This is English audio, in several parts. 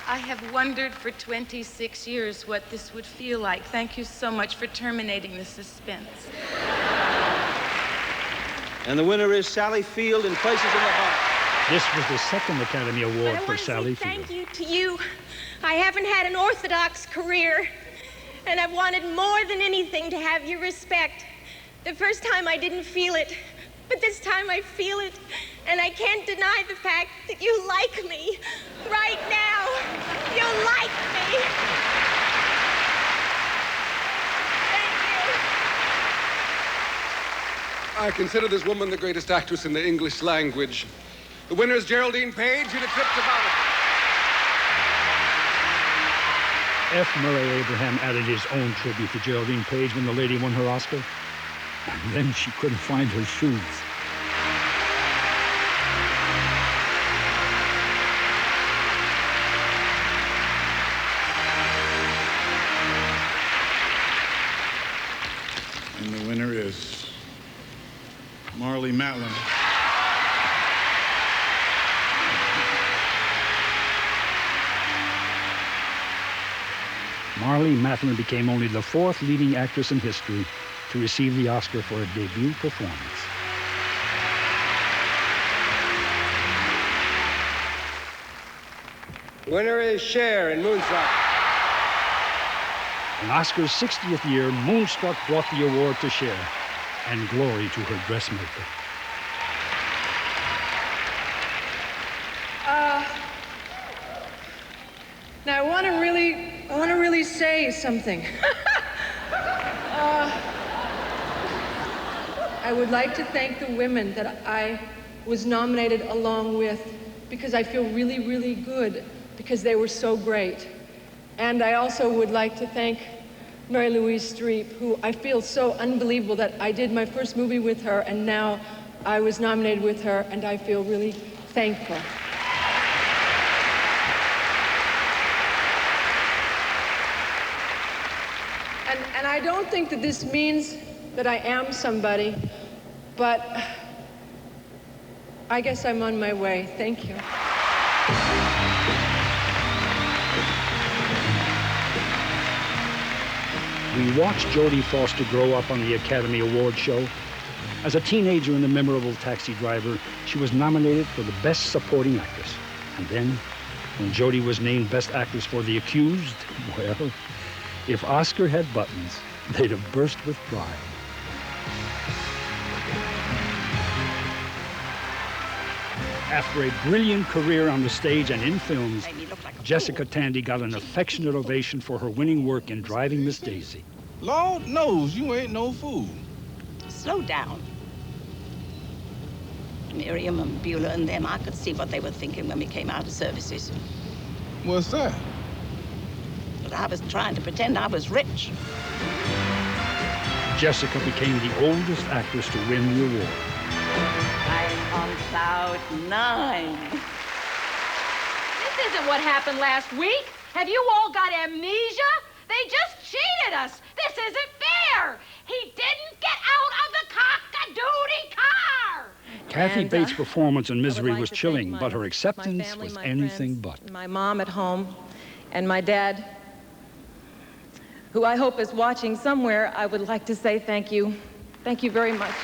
I have wondered for 26 years what this would feel like. Thank you so much for terminating the suspense. And the winner is Sally Field in Places in the Heart. This was the second Academy Award for Sally Field. Thank you to you. I haven't had an orthodox career, and I've wanted more than anything to have your respect. The first time I didn't feel it, but this time I feel it, and I can't deny the fact that you like me right now. You like me. I consider this woman the greatest actress in the English language. The winner is Geraldine Page in A Trip to Bali. F. Murray Abraham added his own tribute to Geraldine Page when the lady won her Oscar. And then she couldn't find her shoes. And the winner is Marlee Matlin. Marlee Matlin became only the fourth leading actress in history to receive the Oscar for a debut performance. Winner is Cher in Moonstruck. In Oscar's 60th year, Moonstruck brought the award to Cher, and glory to her dressmaker. Now I want to really say something. I would like to thank the women that I was nominated along with, because I feel really, really good because they were so great. And I also would like to thank Mary Louise Streep, who I feel so unbelievable that I did my first movie with her, and now I was nominated with her, and I feel really thankful. And I don't think that this means that I am somebody, but I guess I'm on my way. Thank you. We watched Jodie Foster grow up on the Academy Award show. As a teenager in the memorable Taxi Driver, she was nominated for the Best Supporting Actress. And then, when Jodie was named Best Actress for The Accused, well, if Oscar had buttons, they'd have burst with pride. After a brilliant career on the stage and in films, Jessica Tandy got an affectionate ovation for her winning work in Driving Miss Daisy. Lord knows you ain't no fool. Slow down. Miriam and Beulah and them, I could see what they were thinking when we came out of services. What's that? But I was trying to pretend I was rich. Jessica became the oldest actress to win the award. I'm on cloud 9. This isn't what happened last week. Have you all got amnesia? They just cheated us. This isn't fair. He didn't get out of the cock-a-doodie car. Kathy Bates' performance in Misery was chilling, but her acceptance was anything but. My mom at home and my dad, who I hope is watching somewhere, I would like to say thank you. Thank you very much.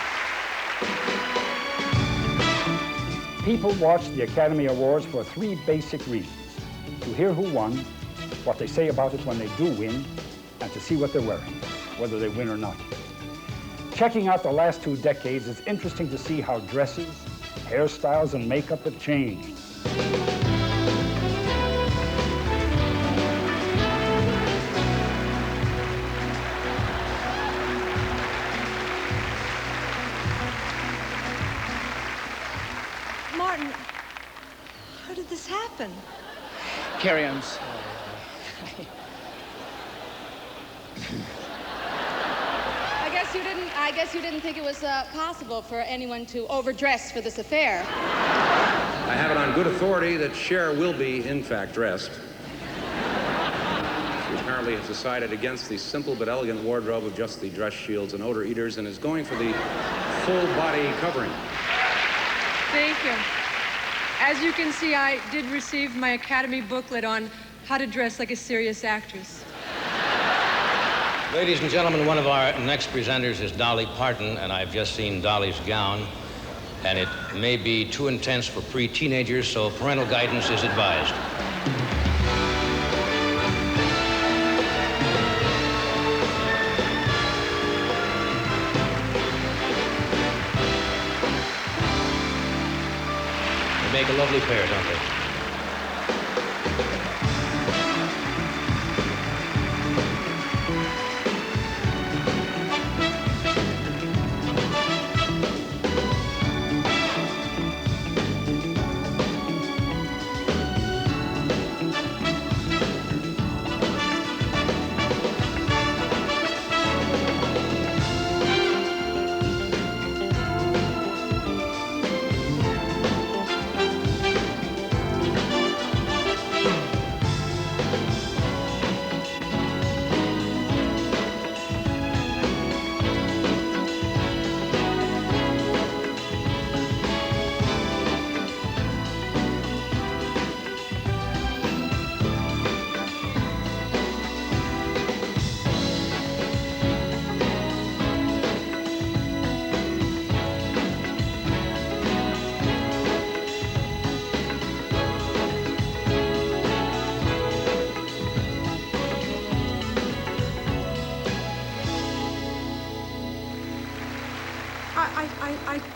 People watch the Academy Awards for three basic reasons: to hear who won, what they say about it when they do win, and to see what they're wearing, whether they win or not. Checking out the last 2 decades, it's interesting to see how dresses, hairstyles, and makeup have changed. Martin, how did this happen? Carrie, I'm sorry. I guess you didn't think it was possible for anyone to overdress for this affair. I have it on good authority that Cher will be, in fact, dressed. She apparently has decided against the simple but elegant wardrobe of just the dress shields and odor eaters and is going for the full body covering. Thank you. As you can see, I did receive my Academy booklet on how to dress like a serious actress. Ladies and gentlemen, one of our next presenters is Dolly Parton, and I've just seen Dolly's gown, and it may be too intense for pre-teenagers, so parental guidance is advised. They make a lovely pair, don't they?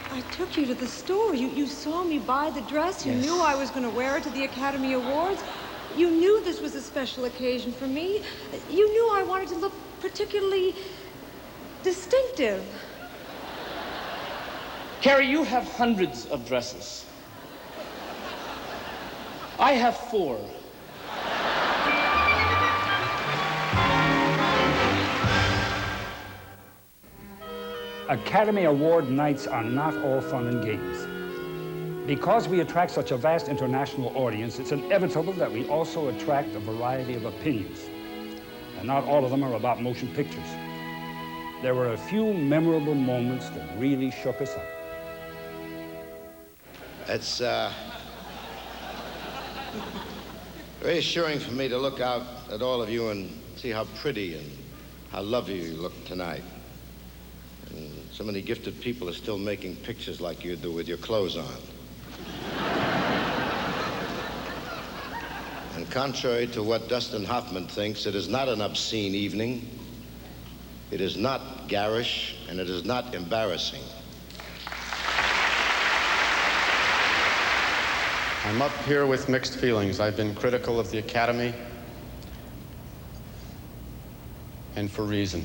I took you to the store. You saw me buy the dress. You knew I was going to wear it to the Academy Awards. You knew this was a special occasion for me. You knew I wanted to look particularly distinctive. Carrie, you have hundreds of dresses. I have 4. Academy Award nights are not all fun and games. Because we attract such a vast international audience, it's inevitable that we also attract a variety of opinions. And not all of them are about motion pictures. There were a few memorable moments that really shook us up. It's very assuring for me to look out at all of you and see how pretty and how lovely you look tonight. And so many gifted people are still making pictures like you do with your clothes on. And contrary to what Dustin Hoffman thinks, it is not an obscene evening. It is not garish, and it is not embarrassing. I'm up here with mixed feelings. I've been critical of the Academy, and for reason.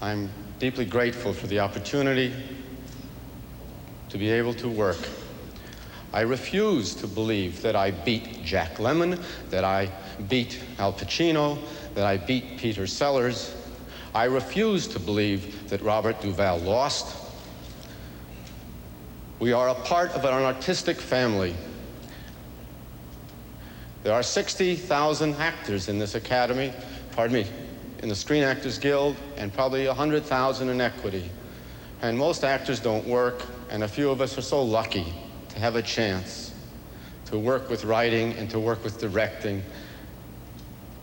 I'm deeply grateful for the opportunity to be able to work. I refuse to believe that I beat Jack Lemmon, that I beat Al Pacino, that I beat Peter Sellers. I refuse to believe that Robert Duvall lost. We are a part of an artistic family. There are 60,000 actors in this Academy, in the Screen Actors Guild, and probably 100,000 in equity. And most actors don't work, and a few of us are so lucky to have a chance to work with writing and to work with directing.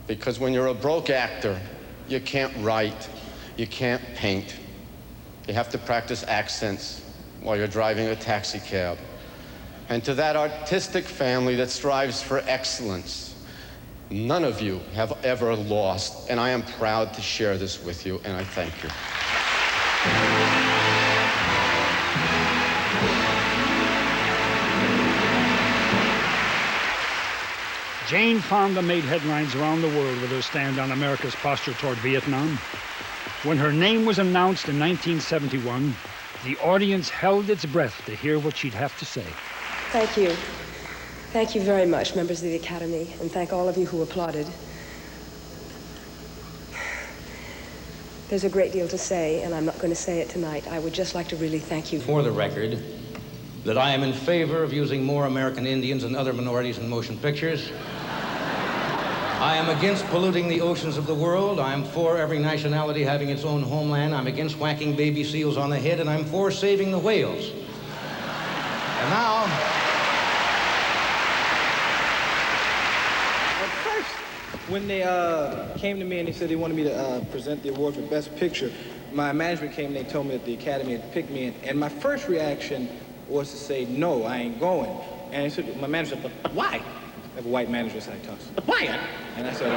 Because when you're a broke actor, you can't write, you can't paint. You have to practice accents while you're driving a taxi cab. And to that artistic family that strives for excellence, none of you have ever lost, and I am proud to share this with you, and I thank you. Jane Fonda made headlines around the world with her stand on America's posture toward Vietnam. When her name was announced in 1971, the audience held its breath to hear what she'd have to say. Thank you. Thank you very much, members of the Academy, and thank all of you who applauded. There's a great deal to say, and I'm not going to say it tonight. I would just like to really thank you. For the record, that I am in favor of using more American Indians and other minorities in motion pictures. I am against polluting the oceans of the world. I'm for every nationality having its own homeland. I'm against whacking baby seals on the head, and I'm for saving the whales. And When they came to me and they said they wanted me to present the award for Best Picture, my management came and they told me that the Academy had picked me, and my first reaction was to say, no, I ain't going. And I said, my manager said, but why? I have a white manager, so I talks, but why? And I said,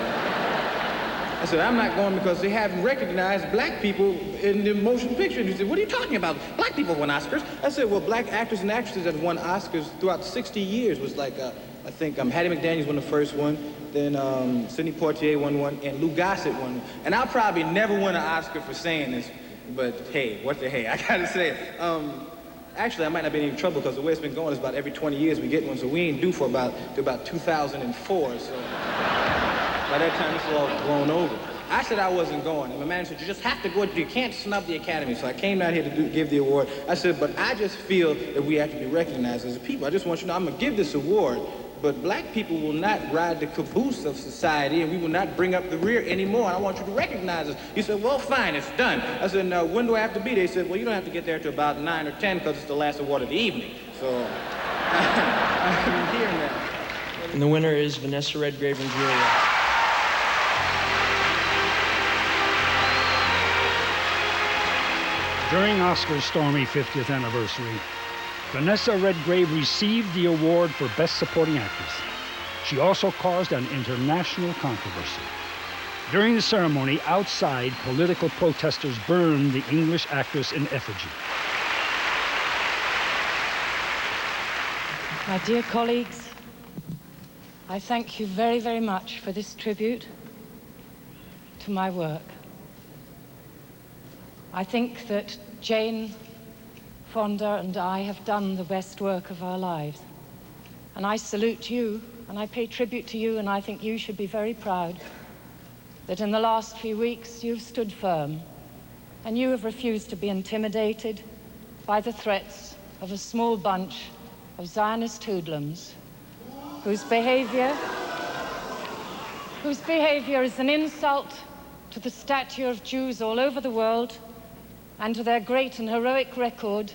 I'm not going because they haven't recognized black people in the motion picture. And he said, what are you talking about? Black people won Oscars. I said, well, black actors and actresses that have won Oscars throughout 60 years was like, I think Hattie McDaniels won the first one, then Sidney Poitier won one, and Lou Gossett won one. And I'll probably never win an Oscar for saying this, but hey, what the hey, I gotta say it. Actually, I might not be in any trouble because the way it's been going is about every 20 years we get one, so we ain't due for about 2004, so by that time it's all blown over. I said I wasn't going, and my manager said, you just have to go, you can't snub the Academy. So I came down here to give the award. I said, but I just feel that we have to be recognized as a people. I just want you to know I'm gonna give this award, but black people will not ride the caboose of society, and we will not bring up the rear anymore, and I want you to recognize us. He said, well, fine, it's done. I said, now, when do I have to be there? He said, well, you don't have to get there till about 9 or 10 because it's the last award of the evening. So I'm here now. And the winner is Vanessa Redgrave and Julia. During Oscar's stormy 50th anniversary, Vanessa Redgrave received the award for Best Supporting Actress. She also caused an international controversy. During the ceremony, outside, political protesters burned the English actress in effigy. My dear colleagues, I thank you very, very much for this tribute to my work. I think that Jane Fonda and I have done the best work of our lives. And I salute you, and I pay tribute to you, and I think you should be very proud that in the last few weeks you've stood firm, and you have refused to be intimidated by the threats of a small bunch of Zionist hoodlums whose behavior is an insult to the stature of Jews all over the world and to their great and heroic record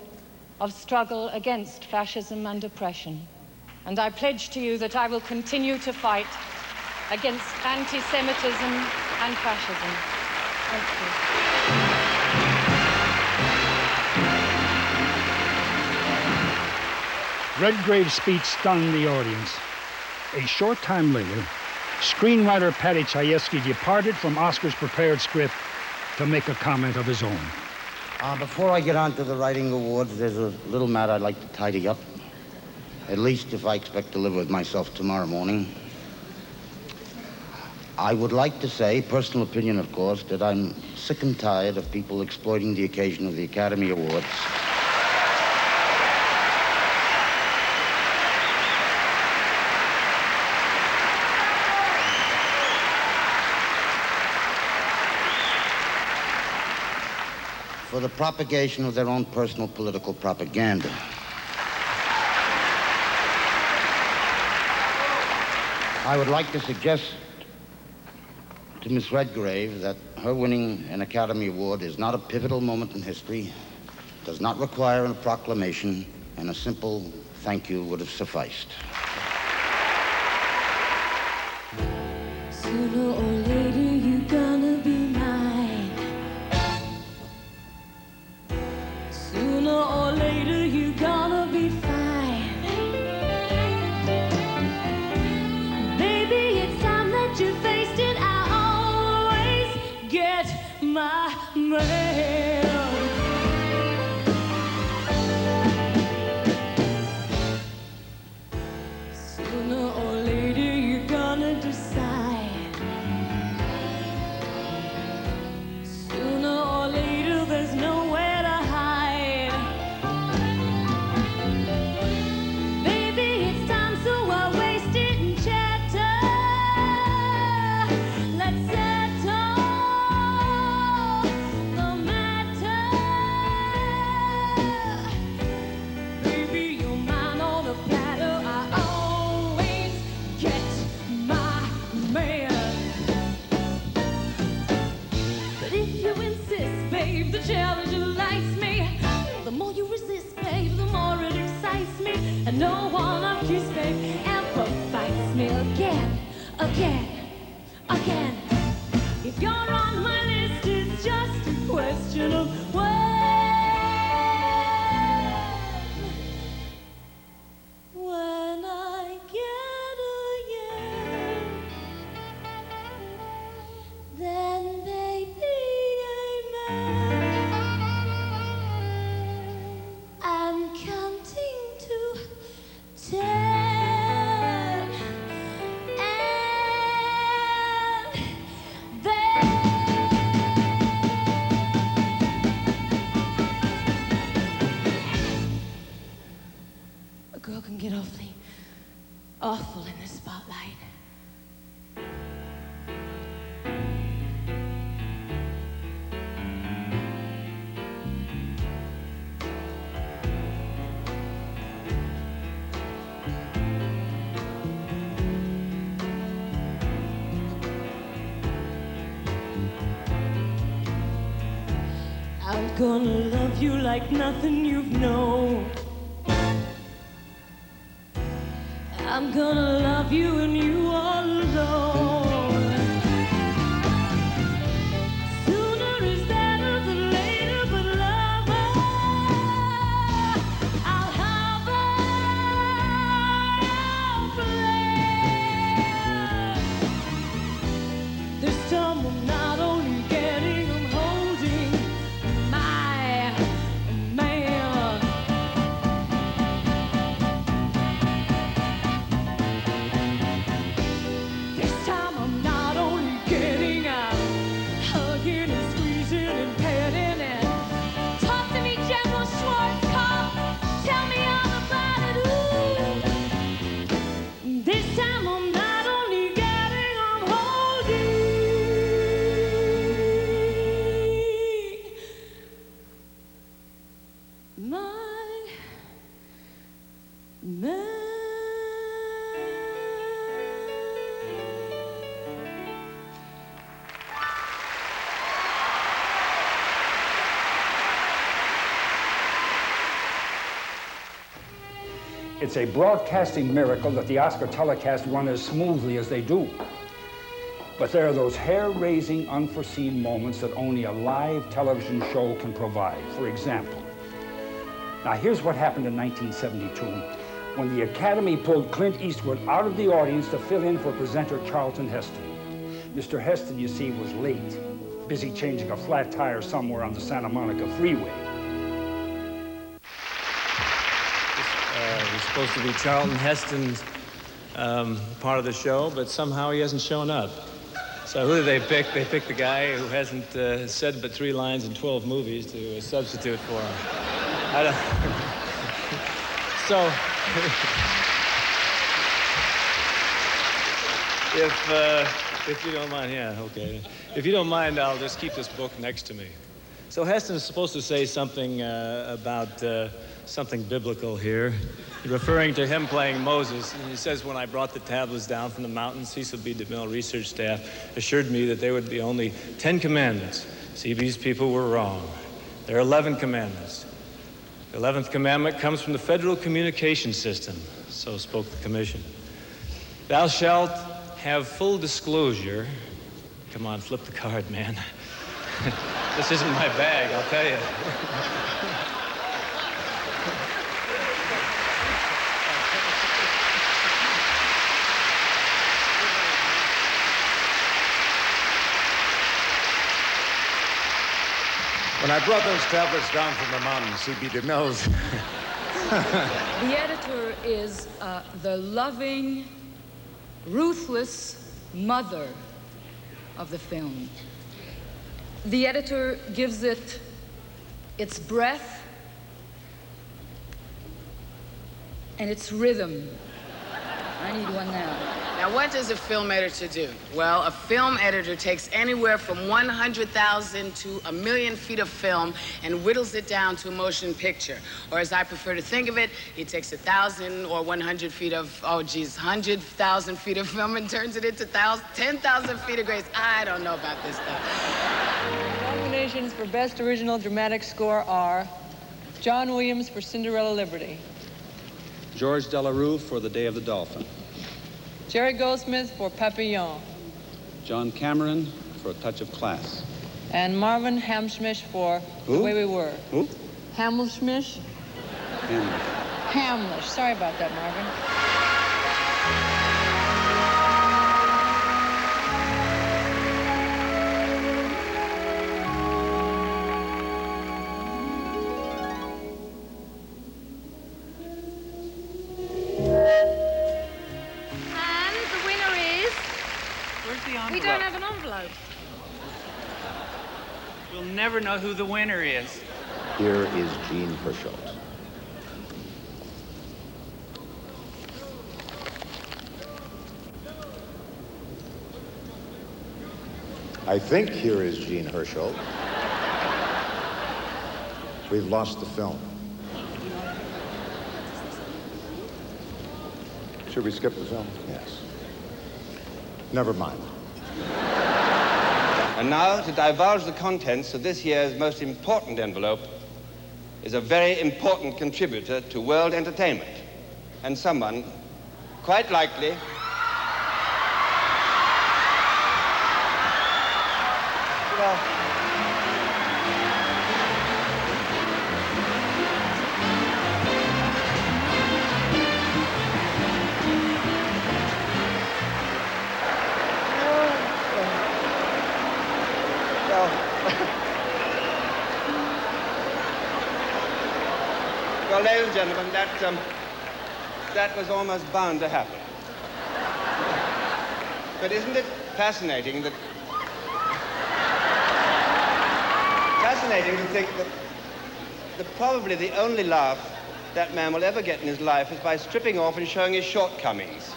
of struggle against fascism and oppression. And I pledge to you that I will continue to fight against anti-Semitism and fascism. Thank you. Redgrave's speech stunned the audience. A short time later, screenwriter Paddy Chayefsky departed from Oscar's prepared script to make a comment of his own. Before I get on to the writing awards, there's a little matter I'd like to tidy up. At least if I expect to live with myself tomorrow morning. I would like to say, personal opinion of course, that I'm sick and tired of people exploiting the occasion of the Academy Awards for the propagation of their own personal political propaganda. I would like to suggest to Miss Redgrave that her winning an Academy Award is not a pivotal moment in history, does not require a proclamation, and a simple thank you would have sufficed. Sooner or later you're gonna be mine. Sooner or later you're gonna be fine. Baby, it's time that you faced it. I always get my man. Sooner or later you're gonna decide. Sooner or later there's nowhere to hide. Baby, it's time, so I waste it in chatter. Let's settle the matter. Baby, you're mine on a platter. I always get my man. But if you insist, babe, the challenge delights me. The more you resist, babe, the more it excites me. And no one of you, babe, ever fights me again, again, again. If you're on my list, it's just a question of when. When I get a yes, then baby I'm counting to 10, and then a girl can get awfully awful in the spotlight. I'm gonna love you like nothing you've known. I'm gonna love you and you all alone. Sooner is better than later, but lover, I'll have a plan. This time I'm not only getting, I'm holding my man. This time I'm not only getting, I'm hugging and squeezing and petting and talk to me, General Schwarzkopf. Tell me all about it. Ooh. This time I'm not only getting, I'm holding my man. It's a broadcasting miracle that the Oscar telecast run as smoothly as they do. But there are those hair-raising, unforeseen moments that only a live television show can provide. For example, now here's what happened in 1972 when the Academy pulled Clint Eastwood out of the audience to fill in for presenter Charlton Heston. Mr. Heston, you see, was late, busy changing a flat tire somewhere on the Santa Monica Freeway. He's supposed to be Charlton Heston's part of the show, but somehow he hasn't shown up. So who did they pick? They picked the guy who hasn't said but 3 lines in 12 movies to substitute for him. I don't... So... if you don't mind, yeah, okay. If you don't mind, I'll just keep this book next to me. So Heston is supposed to say something about something biblical here, referring to him playing Moses. And he says, when I brought the tablets down from the mountain, Cecil B. DeMille research staff assured me that there would be only 10 commandments. CB's people were wrong. There are 11 commandments. The 11th commandment comes from the Federal Communication System, so spoke the commission. Thou shalt have full disclosure. Come on, flip the card, man. This isn't my bag, I'll tell you. When I brought those tablets down from the mountain, C.B. DeMille's... The editor is the loving, ruthless mother of the film. The editor gives it its breath and its rhythm. I need one now. Now, what does a film editor do? Well, a film editor takes anywhere from 100,000 to 1,000,000 feet of film and whittles it down to a motion picture. Or as I prefer to think of it, he takes 1,000 or 100 feet of, 100,000 feet of film and turns it into 10,000 feet of grace. I don't know about this stuff. Nominations for Best Original Dramatic Score are John Williams for Cinderella Liberty, George Delarue for The Day of the Dolphin, Jerry Goldsmith for Papillon, John Cameron for A Touch of Class. And Marvin Hamsmish for Who? The Way We Were. Who? Hamsmish? Hamlish. Hamlish. Sorry about that, Marvin. And the winner is... Where's the envelope? We don't have an envelope. We'll never know who the winner is. Here is Jean Hersholt. I think here is Jean Hersholt. We've lost the film. Should we skip the film? Yes. Never mind. And now, to divulge the contents of this year's most important envelope is a very important contributor to world entertainment, and someone, quite likely, well, ladies and gentlemen, that was almost bound to happen. But isn't it fascinating to think that probably the only laugh that man will ever get in his life is by stripping off and showing his shortcomings.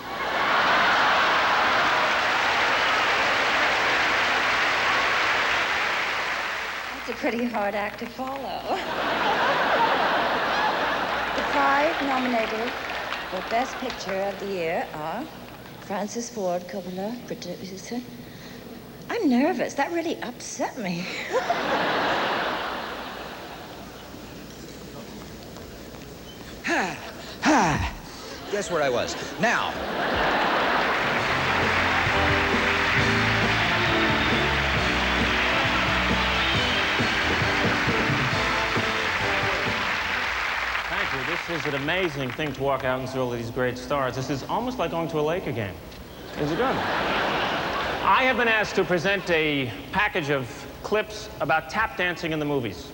It's a pretty hard act to follow. The five nominated for Best Picture of the Year are Francis Ford Coppola, producer. I'm nervous. That really upset me. Guess where I was. Now. Thank you. This is an amazing thing to walk out and see all of these great stars. This is almost like going to a Laker game. Is it good? I have been asked to present a package of clips about tap dancing in the movies.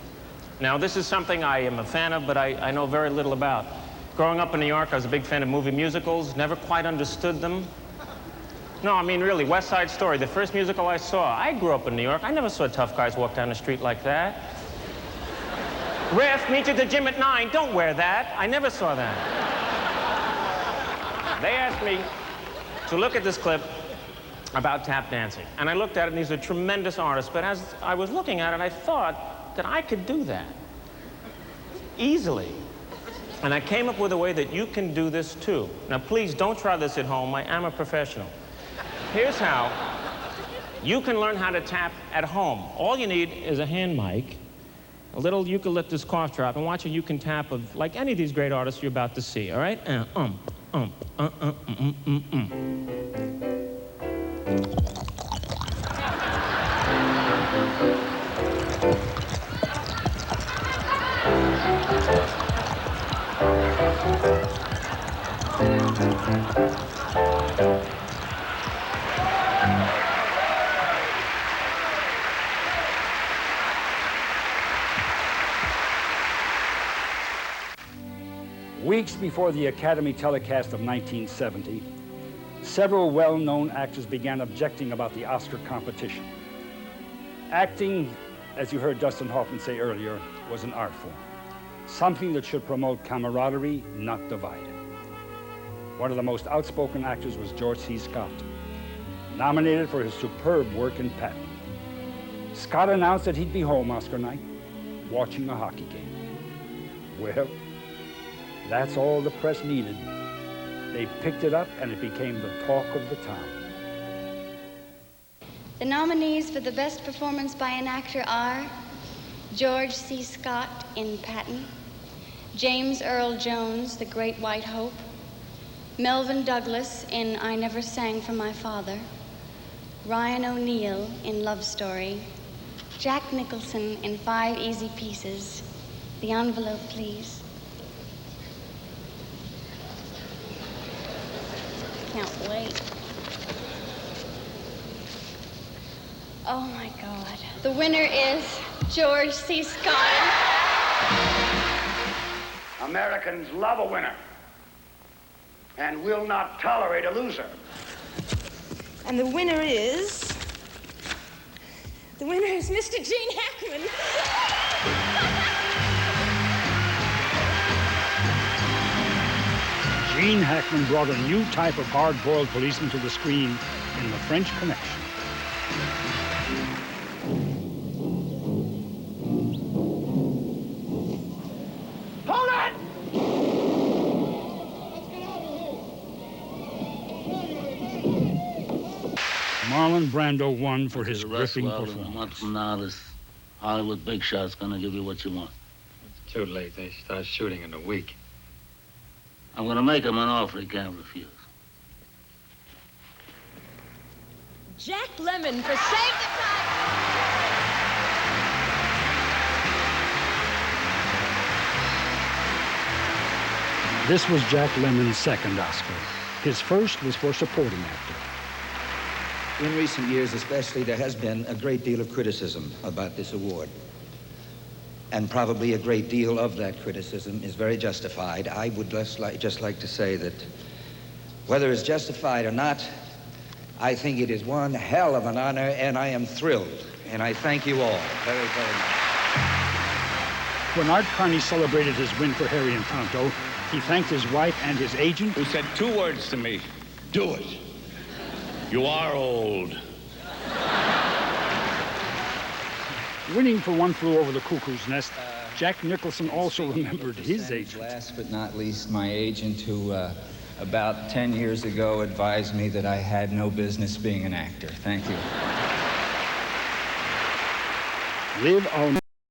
Now, this is something I am a fan of, but I know very little about. Growing up in New York, I was a big fan of movie musicals, never quite understood them. No, I mean, really, West Side Story, the first musical I saw. I grew up in New York. I never saw tough guys walk down the street like that. Riff, meet you at the gym at 9. Don't wear that. I never saw that. They asked me to look at this clip about tap dancing. And I looked at it, and these are tremendous artists. But as I was looking at it, I thought that I could do that easily. And I came up with a way that you can do this too. Now, please don't try this at home. I am a professional. Here's how. You can learn how to tap at home. All you need is a hand mic, a little eucalyptus cough drop, and watch a you can tap of like any of these great artists you're about to see, all right? Weeks before the Academy telecast of 1970, several well-known actors began objecting about the Oscar competition. Acting, as you heard Dustin Hoffman say earlier, was an art form, something that should promote camaraderie, not divide it. One of the most outspoken actors was George C. Scott, nominated for his superb work in Patton. Scott announced that he'd be home Oscar night, watching a hockey game. Well, that's all the press needed. They picked it up and it became the talk of the town. The nominees for the best performance by an actor are George C. Scott in Patton, James Earl Jones, The Great White Hope, Melvyn Douglas in I Never Sang for My Father, Ryan O'Neal in Love Story, Jack Nicholson in 5 Easy Pieces. The envelope, please. Can't wait. Oh my God. The winner is George C. Scott. Americans love a winner and will not tolerate a loser. And the winner is Mr. Gene Hackman. Gene Hackman brought a new type of hard-boiled policeman to the screen in The French Connection. Hold it! Marlon Brando won for his gripping A performance. month from now, this Hollywood big shot's gonna give you what you want. It's too late. They start shooting in a week. I'm gonna make him an offer he can't refuse. Jack Lemmon for Save the This was Jack Lemmon's second Oscar. His first was for supporting actor. In recent years especially, there has been a great deal of criticism about this award. And probably a great deal of that criticism is very justified. I would just like to say that whether it's justified or not, I think it is one hell of an honor, and I am thrilled. And I thank you all very, very much. When Art Carney celebrated his win for Harry and Tonto, he thanked his wife and his agent, who said 2 words to me: do it. You are old. Winning for One Flew Over the Cuckoo's Nest, Jack Nicholson also remembered his agent. Last but not least, my agent, who about 10 years ago advised me that I had no business being an actor. Thank you. Live on.